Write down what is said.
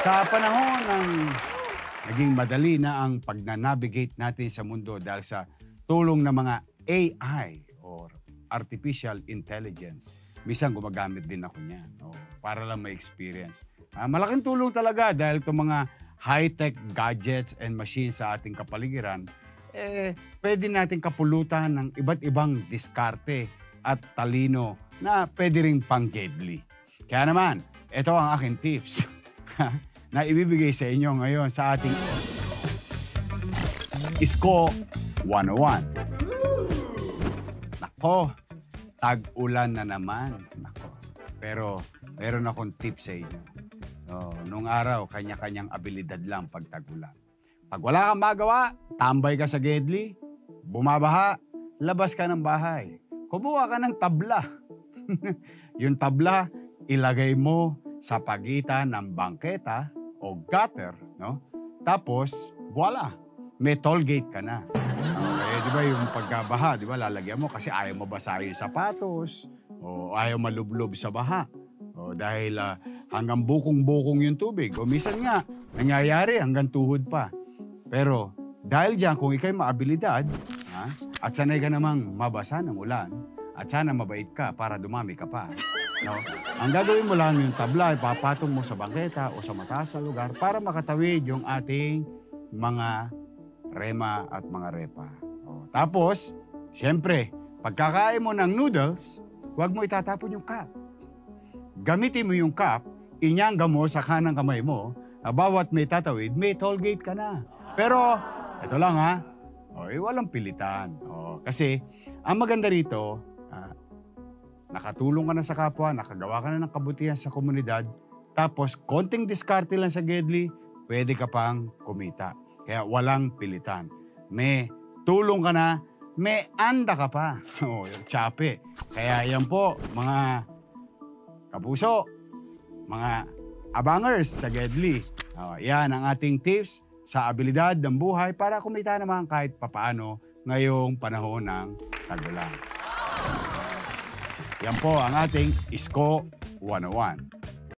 Sa panahon ng naging madali na ang pagna-navigate natin sa mundo dahil sa tulong ng mga AI or Artificial Intelligence, minsan gumagamit din ako niyan para lang ma-experience. Malaking tulong talaga dahil itong mga high-tech gadgets and machines sa ating kapaligiran, pwede natin kapulutan ng iba't ibang diskarte at talino na pwede ring pang-gedli. Kaya naman, ito ang aking tips na ibibigay sa inyo ngayon sa ating Isko 101. Nako, tag-ulan na naman. Nako. Pero meron akong tips sa inyo. Nung araw, kanya-kanyang abilidad lang pag tag-ulan. Pag wala kang magawa, tambay ka sa gedli, bumabaha, labas ka ng bahay. Kumuha ka ng tabla. Yung tabla, ilagay mo sa pagitan ng bangketa o gutter, no? Tapos, voila, may toll gate ka na. Di ba yung pagkabaha, di ba, lalagyan mo kasi ayaw mabasa yung sapatos o ayaw malublob sa baha. Dahil hanggang bukong-bukong yung tubig. O minsan nga, nangyayari hanggang tuhod pa. Pero dahil dyan, kung ikaw'y maabilidad, at sanay ka namang mabasa ng ulan, at sana mabait ka para dumami ka pa. No? Ang gagawin mo lang yung tabla, ipapatong mo sa bangketa o sa mataas na lugar para makatawid yung ating mga rema at mga repa. Tapos, siyempre, pagkakain mo ng noodles, huwag mo itatapon yung cup. Gamitin mo yung cup, inyangga mo sa kanang kamay mo, bawat may tatawid, may toll gate ka na. Pero, ito lang walang pilitan. Kasi, ang maganda rito, nakatulong ka na sa kapwa, nakagawa ka na ng kabutihan sa komunidad, tapos konting diskarte lang sa gedli, pwede ka pang kumita. Kaya walang pilitan. May tulong ka na, may anda ka pa. Yung tsape. Kaya yan po, mga kapuso, mga abangers sa gedli. Yan ang ating tips sa abilidad ng buhay para kumita naman kahit papaano ngayong panahon ng tag-ulan. Yan po ang ating Isko 101.